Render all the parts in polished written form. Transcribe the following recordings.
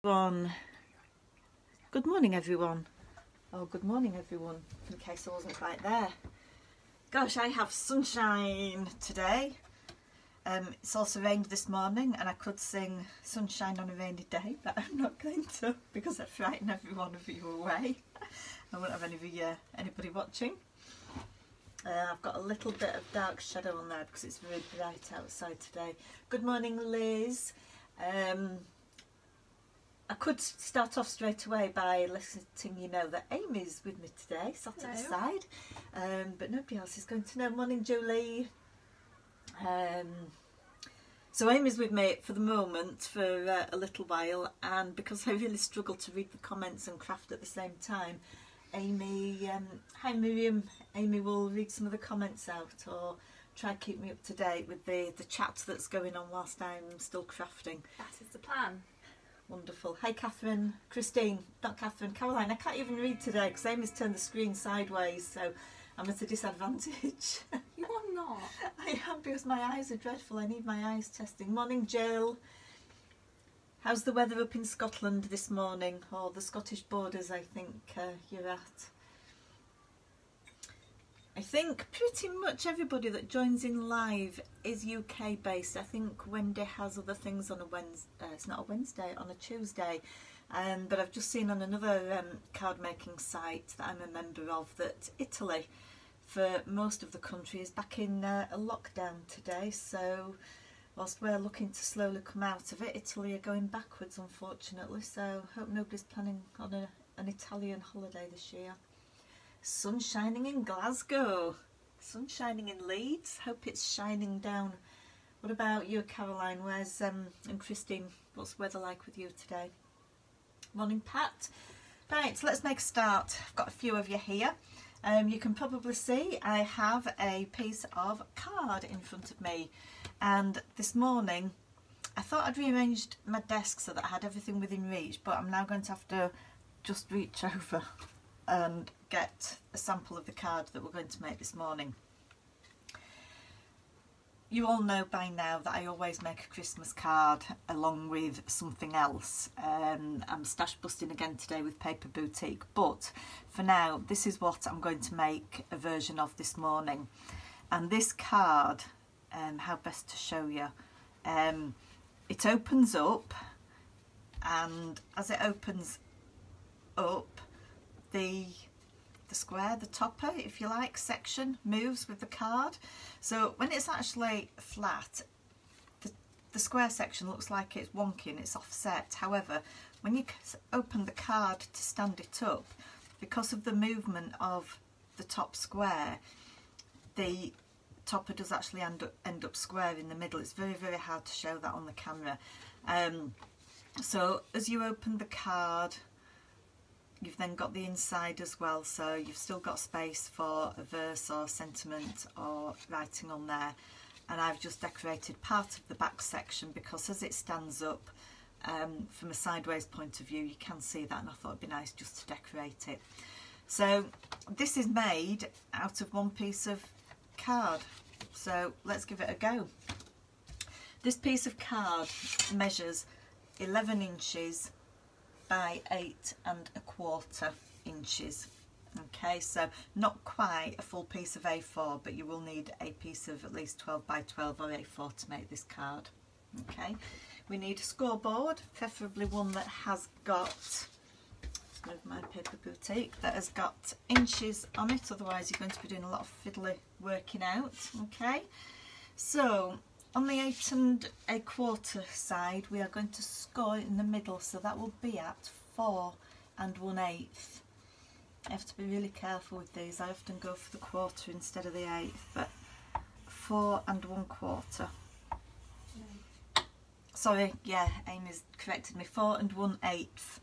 Good morning everyone. Oh, good morning everyone, in case I wasn't quite there. Gosh, I have sunshine today. It's also rained this morning and I could sing Sunshine on a Rainy Day, but I'm not going to because I'd frighten every one of you away. I won't have anybody watching. I've got a little bit of dark shadow on there because it's very bright outside today. Good morning, Liz. I could start off straight away by letting you know that Amy's with me today, sat at the side, but nobody else is going to know. Morning, Julie. So Amy's with me for the moment for a little while, and because I really struggle to read the comments and craft at the same time, Amy, hi Miriam, Amy will read some of the comments out or try and keep me up to date with the chat that's going on whilst I'm still crafting. That is the plan. Wonderful. Hi Catherine, Christine, not Catherine, Caroline. I can't even read today because Amy's turned the screen sideways, so I'm at a disadvantage. You are not. I am, because my eyes are dreadful. I need my eyes testing. Morning, Jill. How's the weather up in Scotland this morning, or the Scottish borders, I think you're at? I think pretty much everybody that joins in live is UK based. I think Wendy has other things on a Wednesday, it's not a Wednesday, on a Tuesday. But I've just seen on another card making site that I'm a member of that Italy, for most of the country, is back in a lockdown today. So whilst we're looking to slowly come out of it, Italy are going backwards, unfortunately. So hope nobody's planning on an Italian holiday this year. Sun shining in Glasgow, sun shining in Leeds. Hope it's shining down. What about you, Caroline? Where's and Christine? What's the weather like with you today? Morning, Pat. Right, so let's make a start. I've got a few of you here. You can probably see I have a piece of card in front of me, and this morning I thought I'd rearranged my desk so that I had everything within reach, but I'm now going to have to just reach over and get a sample of the card that we're going to make this morning. You all know by now that I always make a Christmas card along with something else. I'm stash busting again today with Paper Boutique, but for now this is what I'm going to make a version of this morning. And this card, how best to show you, it opens up, and as it opens up, the square, the topper, if you like, section moves with the card. So when it's actually flat, the square section looks like it's wonky and it's offset. However, when you open the card to stand it up, because of the movement of the top square, the topper does actually end up square in the middle. It's very, very hard to show that on the camera. So as you open the card, you've then got the inside as well, so you've still got space for a verse or sentiment or writing on there. And I've just decorated part of the back section because as it stands up, from a sideways point of view, you can see that, and I thought it'd be nice just to decorate it. So this is made out of one piece of card, so let's give it a go. This piece of card measures 11 inches by 8¼ inches. Okay, so not quite a full piece of A4, but you will need a piece of at least 12 by 12 or A4 to make this card. Okay, we need a scoreboard, preferably one that has got, let's move my Paper Boutique, that has got inches on it, otherwise you're going to be doing a lot of fiddly working out. Okay, so on the 8¼ side, we are going to score in the middle, so that will be at 4 1/8. I have to be really careful with these. I often go for the quarter instead of the 1/8, but 4 1/4. Sorry, yeah, Amy's corrected me. 4 1/8.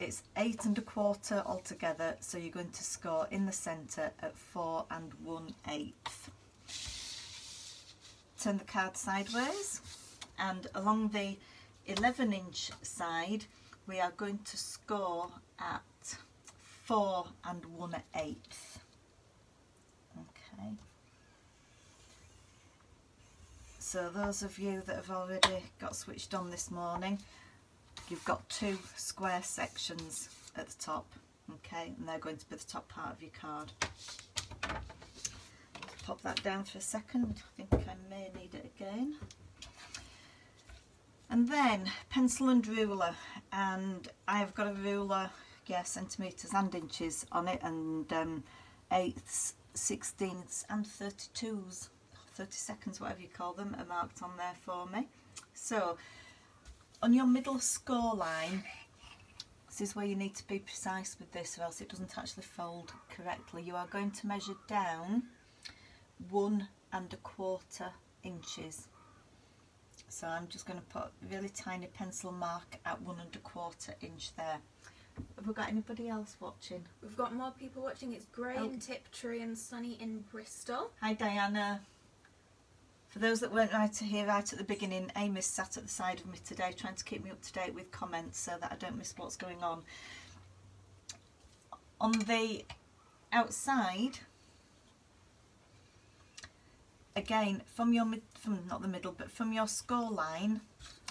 It's 8 1/4 altogether, so you're going to score in the centre at 4 1/8. Turn the card sideways, and along the 11-inch side we are going to score at 4 1/8. Okay, so those of you that have already got switched on this morning, you've got two square sections at the top, okay, and they're going to be the top part of your card. Let's pop that down for a second. I think I may need it again. And then pencil and ruler, and I've got a ruler, yeah, centimetres and inches on it, and 8ths, 16ths and 32s, 32nds, whatever you call them, are marked on there for me. So on your middle score line, this is where you need to be precise with this, or else it doesn't actually fold correctly. You are going to measure down 1 1/4 inches. So I'm just going to put a really tiny pencil mark at 1 1/4 inch there. Have we got anybody else watching? We've got more people watching. It's grey in Tiptree and sunny in Bristol. Hi Diana. For those that weren't here right at the beginning, Amy's sat at the side of me today trying to keep me up to date with comments so that I don't miss what's going on. On the outside, again, from your not the middle, but from your score line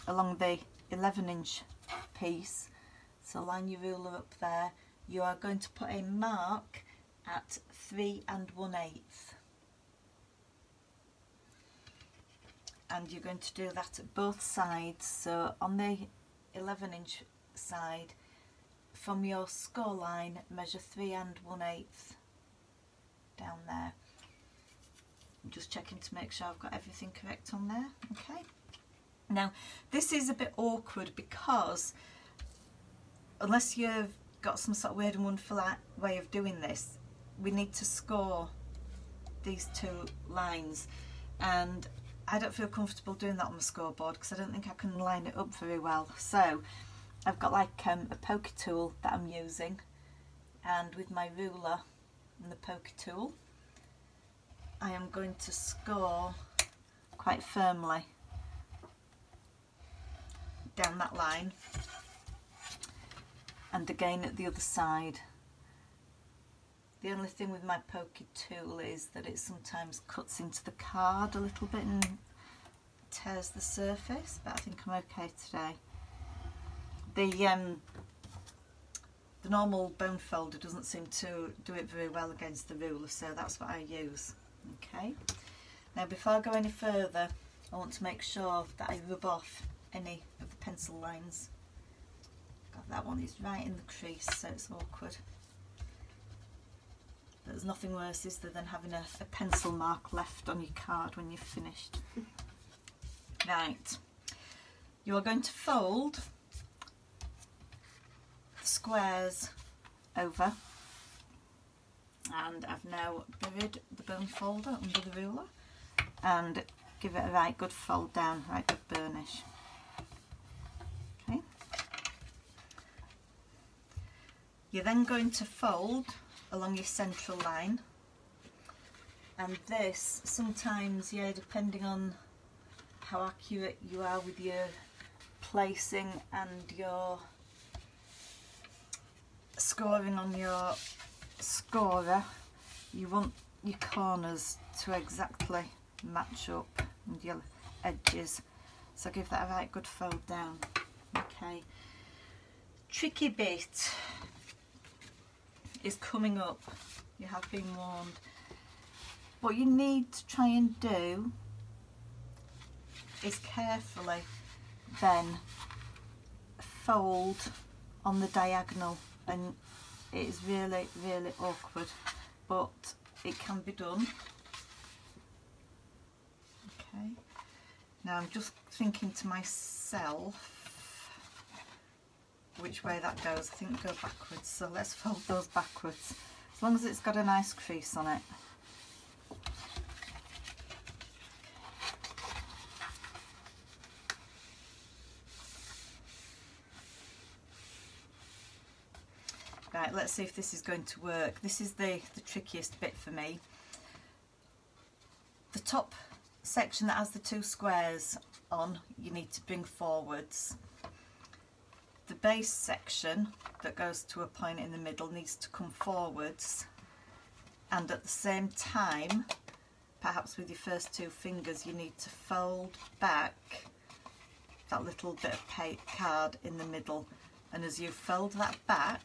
along the 11-inch piece, so line your ruler up there, you are going to put a mark at 3 1/8. And you're going to do that at both sides. So on the 11-inch side, from your score line, measure 3 1/8 down there. I'm just checking to make sure I've got everything correct on there. Okay. Now this is a bit awkward because unless you've got some sort of weird and wonderful way of doing this, we need to score these two lines, and I don't feel comfortable doing that on the scoreboard because I don't think I can line it up very well. So I've got like a poker tool that I'm using, and with my ruler and the poker tool I am going to score quite firmly down that line, and again at the other side. The only thing with my poker tool is that it sometimes cuts into the card a little bit and tears the surface, but I think I'm okay today. The normal bone folder doesn't seem to do it very well against the ruler, so that's what I use. Okay, now before I go any further, I want to make sure that I rub off any of the pencil lines. God, that one is right in the crease, so it's awkward. But there's nothing worse, is there, than having a pencil mark left on your card when you've finished. Right, you are going to fold the squares over, and I've now buried the bone folder under the ruler, and give it a right good fold down, right good burnish. Okay. You're then going to fold along your central line, and this sometimes, yeah, depending on how accurate you are with your placing and your scoring on your scorer, you want your corners to exactly match up and your edges, so give that a right good fold down. Okay, tricky bit is coming up, you have been warned. What you need to try and do is carefully then fold on the diagonal, and it is really awkward, but it can be done. Okay, now I'm just thinking to myself which way that goes. I think go backwards, so let's fold those backwards, as long as it's got a nice crease on it. Right, let's see if this is going to work. This is the trickiest bit for me. The top section that has the two squares on, you need to bring forwards. The base section that goes to a point in the middle needs to come forwards, and at the same time, perhaps with your first two fingers, you need to fold back that little bit of card in the middle, and as you fold that back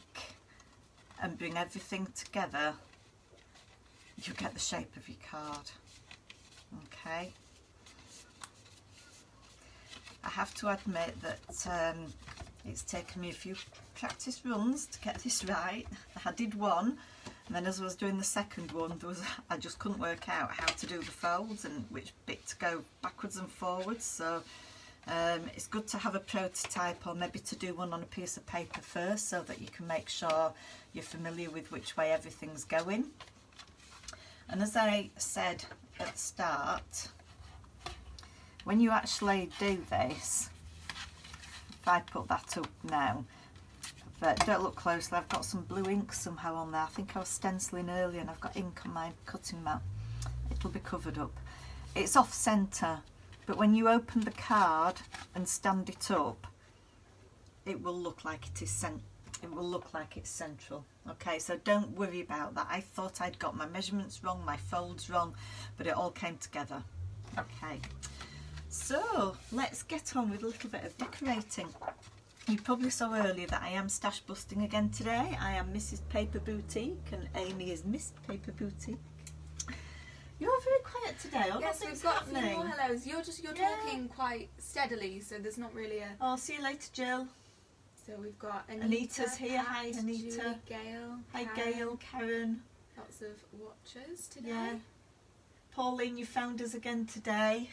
and bring everything together, you get the shape of your card. Okay. I have to admit that it's taken me a few practice runs to get this right. I did one, and then as I was doing the second one, I just couldn't work out how to do the folds and which bit to go backwards and forwards. So it's good to have a prototype, or maybe to do one on a piece of paper first, so that you can make sure you're familiar with which way everything's going. And as I said at the start, when you actually do this, if I put that up now, but don't look closely, I've got some blue ink somehow on there. I think I was stenciling earlier and I've got ink on my cutting mat. It'll be covered up. It's off centre, but when you open the card and stand it up, it will look like it is it's central. Okay, so don't worry about that. I thought I'd got my measurements wrong, my folds wrong, but it all came together. Okay, so let's get on with a little bit of decorating. You probably saw earlier that I am stash busting again today. I am Mrs. Paper Boutique and Amy is Miss Paper Boutique. You're very quiet today. Yes, we've got a few more hellos. You're talking quite steadily, so there's not really a... Oh, see you later, Jill. So we've got Anita's here. Pat, Hi, Anita. Julie, Gail. Hi, Gail, Karen. Lots of watchers today. Yeah. Pauline, you found us again today.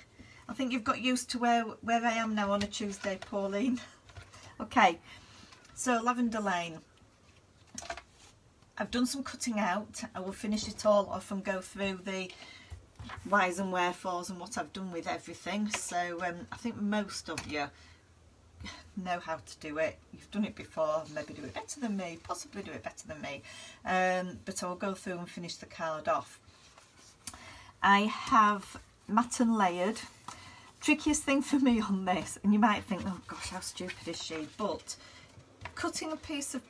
I think you've got used to where I am now on a Tuesday, Pauline. Okay, so Lavender Lane. I've done some cutting out. I will finish it all off and go through the whys and wherefores and what I've done with everything. So I think most of you know how to do it. You've done it before, maybe do it better than me, possibly do it better than me. But I will go through and finish the card off. I have matte and layered. Trickiest thing for me on this, and you might think, oh gosh, how stupid is she, but cutting a piece of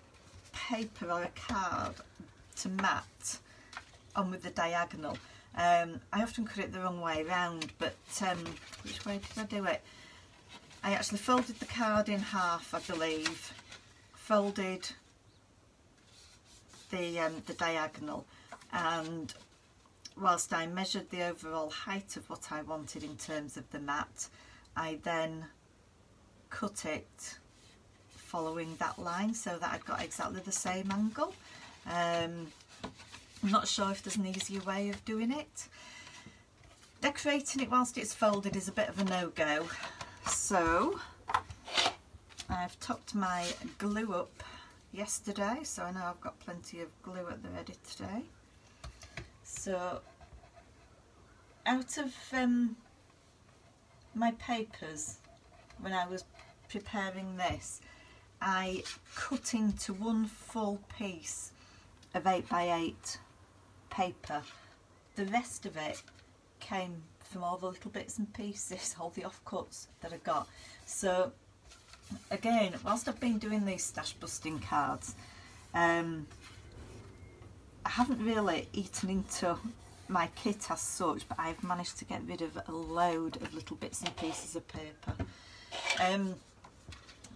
paper or a card to mat on with the diagonal, I often cut it the wrong way around, but which way did I do it? I actually folded the card in half, I believe, folded the diagonal, and whilst I measured the overall height of what I wanted in terms of the mat, I then cut it following that line so that I'd got exactly the same angle. I'm not sure if there's an easier way of doing it. Decorating it whilst it's folded is a bit of a no-go, so I've topped my glue up yesterday, so I know I've got plenty of glue at the ready today. So out of my papers, when I was preparing this, I cut into one full piece of 8x8 paper. The rest of it came from all the little bits and pieces, all the offcuts that I got. So again, whilst I've been doing these stash busting cards, I haven't really eaten into my kit as such, but I've managed to get rid of a load of little bits and pieces of paper.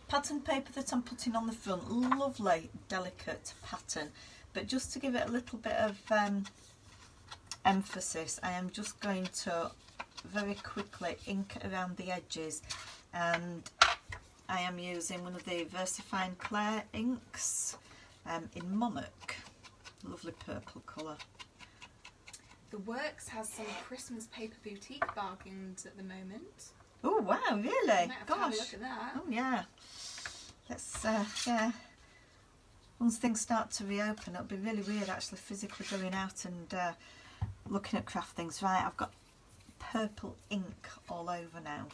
Pattern paper that I'm putting on the front, lovely delicate pattern, but just to give it a little bit of emphasis, I am just going to very quickly ink around the edges, and I am using one of the VersaFine Claire inks in Monarch. Lovely purple colour. The Works has some Christmas Paper Boutique bargains at the moment. Oh wow, really? Gosh. Have a look at that. Oh yeah. Let's yeah. Once things start to reopen, it'll be really weird actually physically going out and looking at craft things. Right, I've got purple ink all over now.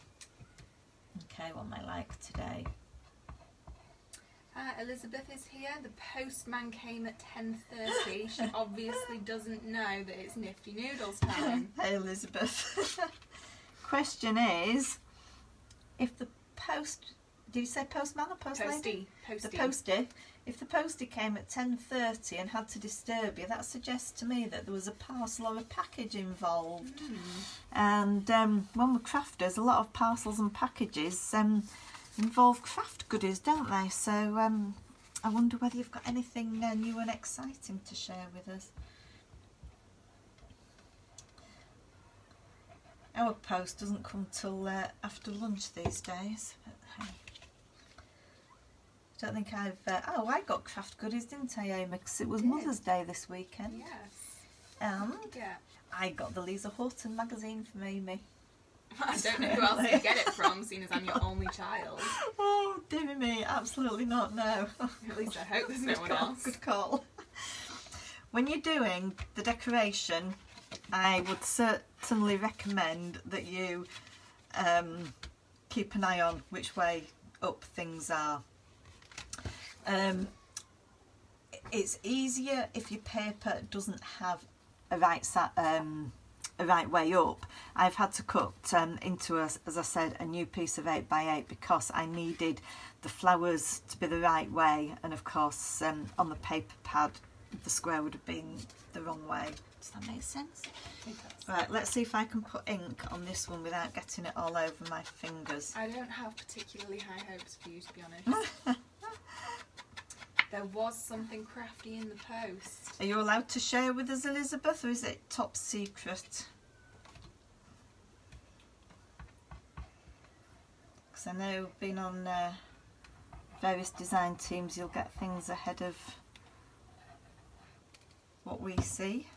Okay, what am I like today? Elizabeth is here. The postman came at 10:30. She obviously doesn't know that it's Nifty Noodles time. Hey Elizabeth. Question is, if the Did you say postman or post lady? Postie. The postie. If the postie came at 10:30 and had to disturb you, that suggests to me that there was a parcel or a package involved. And when we're crafters, a lot of parcels and packages involve craft goodies, don't they? So I wonder whether you've got anything new and exciting to share with us. Our post doesn't come till after lunch these days. But, hey. I don't think I've... oh, I got craft goodies, didn't I, Amy? Because it was Mother's Day this weekend. Yes. And yeah. I got the Lisa Horton magazine from Amy. I don't know who else you get it from, seeing as I'm your only child. Oh, dear me, absolutely not, no. At least I hope there's no one else. Good call. When you're doing the decoration, I would certainly recommend that you keep an eye on which way up things are. It's easier if your paper doesn't have a right way up. I've had to cut into, as I said, a new piece of 8x8 because I needed the flowers to be the right way, and of course on the paper pad the square would have been the wrong way. Does that make sense? It does. Right, let's see if I can put ink on this one without getting it all over my fingers. I don't have particularly high hopes for you, to be honest. There was something crafty in the post. Are you allowed to share with us, Elizabeth, or is it top secret? Because I know being on various design teams, you'll get things ahead of what we see.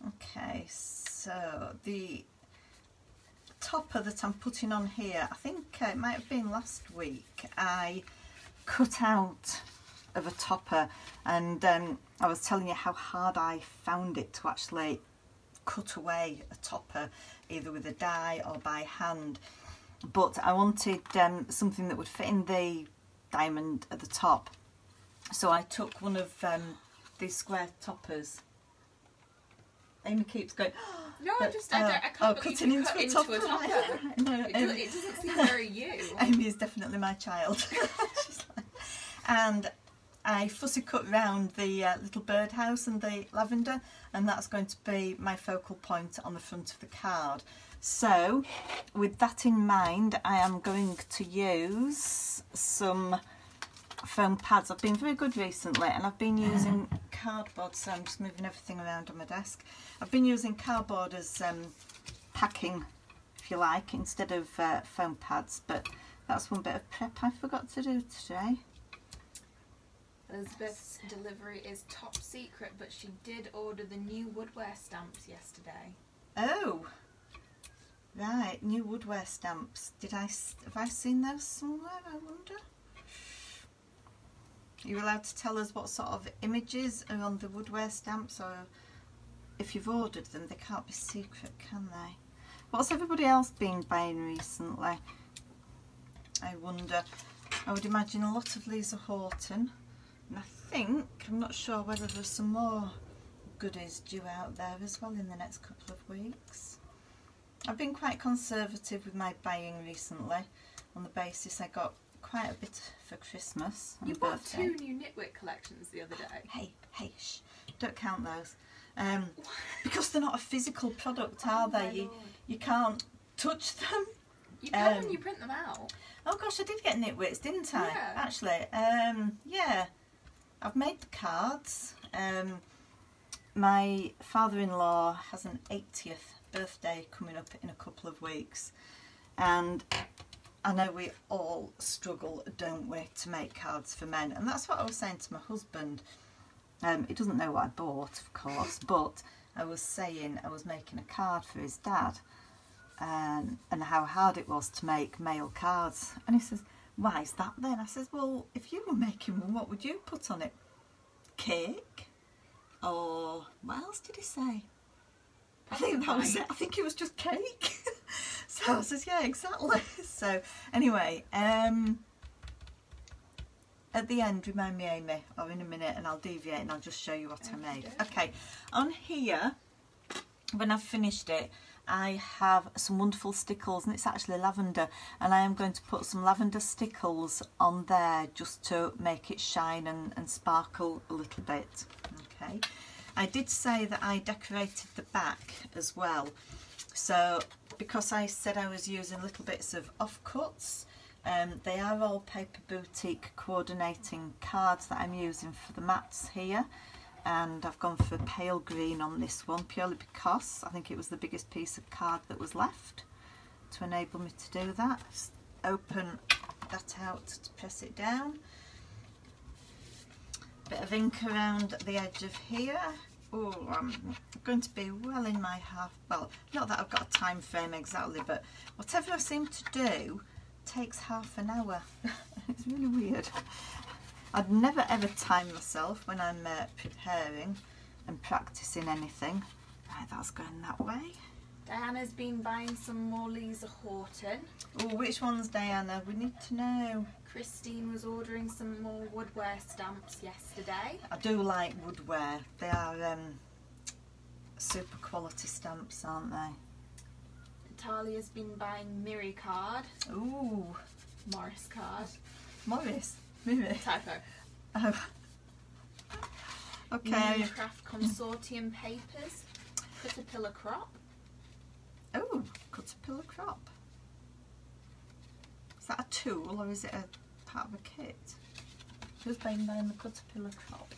Okay, so the topper that I'm putting on here, I think it might have been last week, I cut out of a topper, and I was telling you how hard I found it to actually cut away a topper, either with a die or by hand. But I wanted something that would fit in the diamond at the top, so I took one of these square toppers. Amy keeps going, no, I can't believe you cut into a topper. No, it doesn't seem very you. Amy is definitely my child. She's like, and I fussy cut round the little birdhouse and the lavender, and that's going to be my focal point on the front of the card. So with that in mind, I am going to use some foam pads. I've been very good recently, and I've been using cardboard, so I'm just moving everything around on my desk. I've been using cardboard as packing, if you like, instead of foam pads, but that's one bit of prep I forgot to do today. Elizabeth's delivery is top secret, but she did order the new woodware stamps yesterday. Oh, right, new woodware stamps. Have I seen those somewhere, I wonder? Are you allowed to tell us what sort of images are on the woodware stamps, or if you've ordered them, they can't be secret, can they? What's everybody else been buying recently? I wonder. I would imagine a lot of Lisa Horton, and I think, I'm not sure whether there's some more goodies due out there as well in the next couple of weeks. I've been quite conservative with my buying recently, on the basis I got quite a bit for Christmas. You bought 2 new knitwear collections the other day. Hey, shh, don't count those. Because they're not a physical product, are they? You can't touch them. You can when you print them out. Oh gosh, I did get knitwits, didn't I? Yeah. Actually, yeah. I've made the cards. My father-in-law has an 80th birthday coming up in a couple of weeks, and I know we all struggle, don't we, to make cards for men, and that's what I was saying to my husband. He doesn't know what I bought, of course, but I was saying I was making a card for his dad, and how hard it was to make male cards. And he says, why is that then? I says, well, if you were making one, what would you put on it? Cake? Or what else did he say? I think that was it. I think it was just cake. So I says, yeah, exactly. So anyway, at the end, remind me, Amy, or in a minute, and I'll deviate and I'll just show you what I made. Okay, on here, when I've finished it, I have some wonderful stickles, and it's actually lavender, and I am going to put some lavender stickles on there just to make it shine and sparkle a little bit. Okay, I did say that I decorated the back as well, so because I said I was using little bits of offcuts, they are all Paper Boutique coordinating cards that I'm using for the mats here, and I've gone for pale green on this one purely because I think it was the biggest piece of card that was left to enable me to do that. Just open that out to press it down. Bit of ink around the edge of here. Oh, I'm going to be well in my half, well, not that I've got a time frame exactly, but whatever I seem to do takes half an hour. It's really weird. I'd never ever time myself when I'm preparing and practicing anything. Right, that's going that way. Diana's been buying some more Lisa Horton. Oh, which one's Diana? We need to know. Christine was ordering some more woodware stamps yesterday. I do like woodware. They are super quality stamps, aren't they? Natalia's been buying Miri card. Ooh. Morris card. Morris? Miri? Typo. Oh. Okay. Craft Consortium papers. Caterpillar crop. Oh, caterpillar crop. Is that a tool or is it a part of a kit? Who's been buying the caterpillar crop?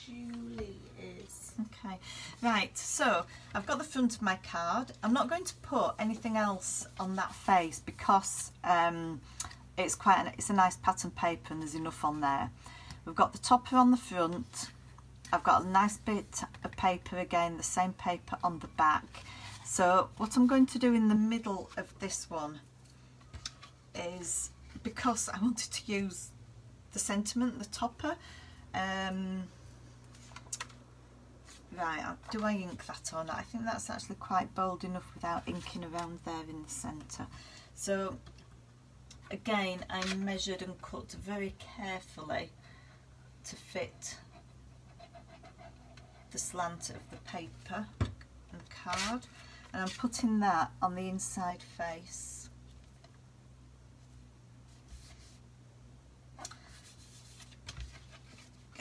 Julie is. Okay, right, so I've got the front of my card. I'm not going to put anything else on that face because it's a nice pattern paper and there's enough on there. We've got the topper on the front. I've got a nice bit of paper again, the same paper on the back. So what I'm going to do in the middle of this one is, because I wanted to use the sentiment, the topper, right, do I ink that or not? I think that's actually quite bold enough without inking around there in the centre. So again, I measured and cut very carefully to fit the slant of the paper and card, and I'm putting that on the inside face.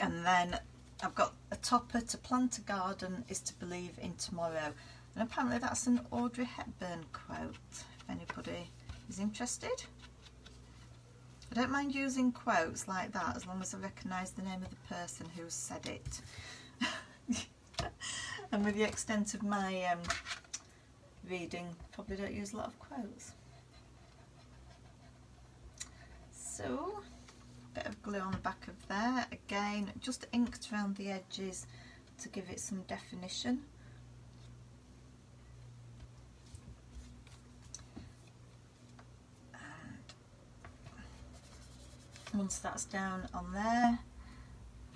And then I've got a topper. To plant a garden is to believe in tomorrow, and apparently that's an Audrey Hepburn quote, if anybody is interested. I don't mind using quotes like that as long as I recognise the name of the person who said it. And with the extent of my reading, probably don't use a lot of quotes. So, a bit of glue on the back of there. Again, just inked around the edges to give it some definition. And once that's down on there,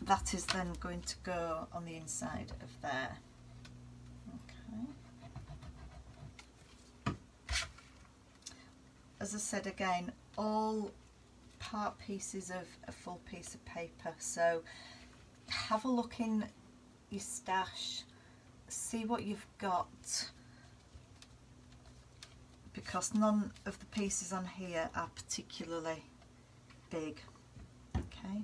that is then going to go on the inside of there. Okay. As I said again, all part pieces of a full piece of paper, so have a look in your stash, see what you've got, because none of the pieces on here are particularly big. Okay,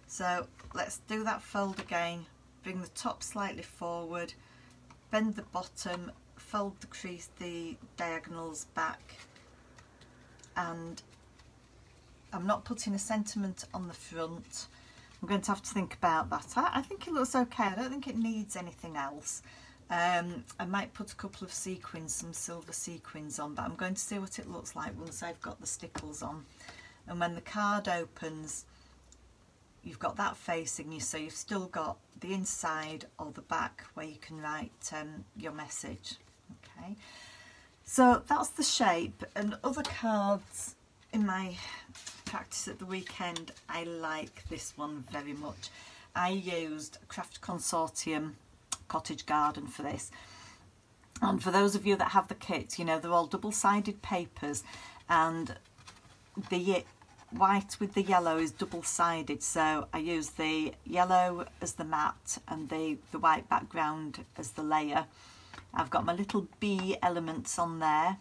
so let's do that fold again. Bring the top slightly forward, bend the bottom, fold the crease, the diagonals back, and I'm not putting a sentiment on the front. I'm going to have to think about that. I think it looks okay. I don't think it needs anything else. I might put a couple of sequins, some silver sequins on, but I'm going to see what it looks like once I've got the stickles on. And when the card opens, you've got that facing you, so you've still got the inside or the back where you can write your message. Okay, so that's the shape. And other cards in my practice at the weekend, I like this one very much. I used a Craft Consortium Cottage Garden for this, and for those of you that have the kit, you know they're all double-sided papers, and the white with the yellow is double-sided, so I use the yellow as the mat and the white background as the layer, I've got my little bee elements on there.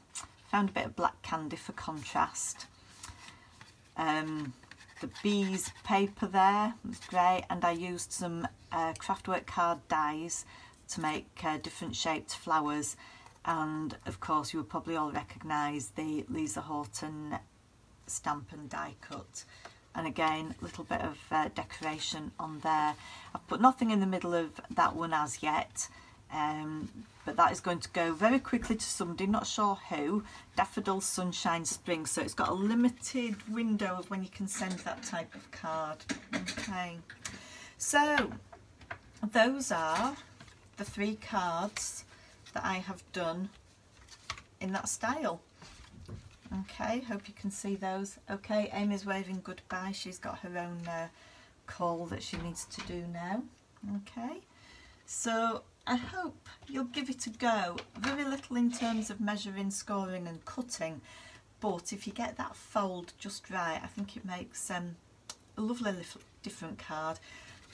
Found a bit of black candy for contrast. The bees paper there was great, and I used some craftwork card dies to make different shaped flowers, and of course you will probably all recognise the Lisa Horton stamp and die cut, and again a little bit of decoration on there. I've put nothing in the middle of that one as yet, but that is going to go very quickly to somebody, not sure who. Daffodil Sunshine Spring, so it's got a limited window of when you can send that type of card. Okay, so those are the 3 cards that I have done in that style. Okay, hope you can see those. Okay, Amy's waving goodbye. She's got her own call that she needs to do now. Okay, so I hope you'll give it a go. Very little in terms of measuring, scoring and cutting, but if you get that fold just right, I think it makes a lovely little different card.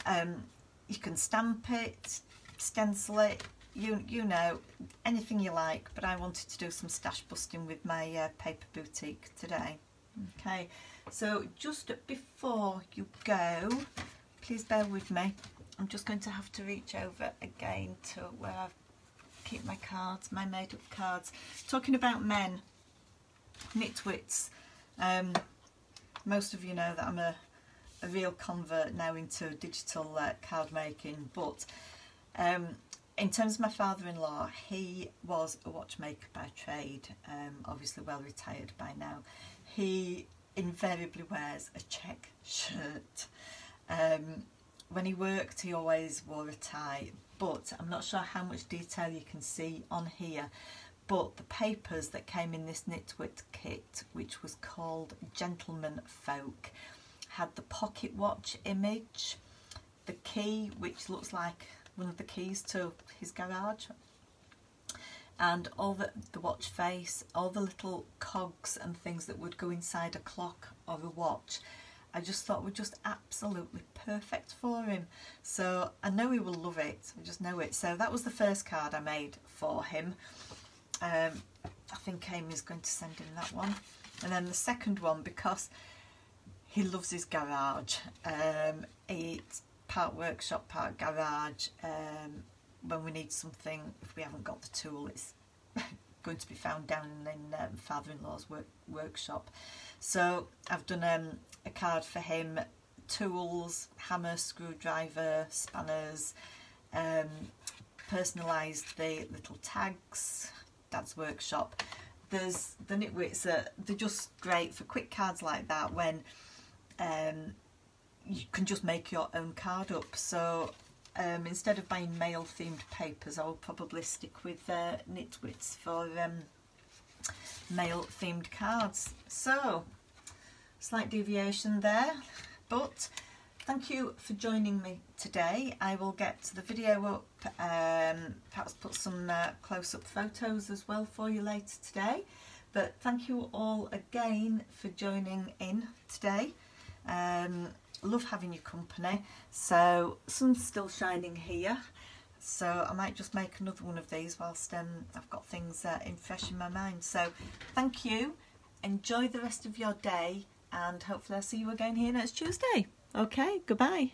You can stamp it, stencil it, you know, anything you like, but I wanted to do some stash busting with my paper boutique today. Okay, so just before you go, please bear with me. I'm just going to have to reach over again to where I keep my cards, my made up cards. Talking about men, nitwits. Most of you know that I'm a real convert now into digital card making, but in terms of my father-in-law, he was a watchmaker by trade, obviously well retired by now. He invariably wears a check shirt. When he worked, he always wore a tie, but I'm not sure how much detail you can see on here, but the papers that came in this Nitwit kit, which was called Gentleman Folk, had the pocket watch image, the key, which looks like one of the keys to his garage, and all the watch face, all the little cogs and things that would go inside a clock or a watch. I just thought were just absolutely perfect for him. So I know he will love it. I just know it. So that was the first card I made for him. I think Amy's going to send him that one. And then the second one, because he loves his garage. It's part workshop, part garage. When we need something, if we haven't got the tool, it's going to be found down in father-in-law's workshop. So I've done a card for him, tools, hammer, screwdriver, spanners, personalised the little tags, Dad's workshop. There's the Nitwits, they're just great for quick cards like that when you can just make your own card up. So instead of buying male themed papers, I will probably stick with Nitwits for male themed cards. So slight deviation there, but thank you for joining me today. I will get the video up, perhaps put some close-up photos as well for you later today, but thank you all again for joining in today. Love having your company. So sun's still shining here, so I might just make another one of these whilst I've got things fresh in my mind. So thank you, enjoy the rest of your day, and hopefully I'll see you again here next Tuesday. Okay, goodbye.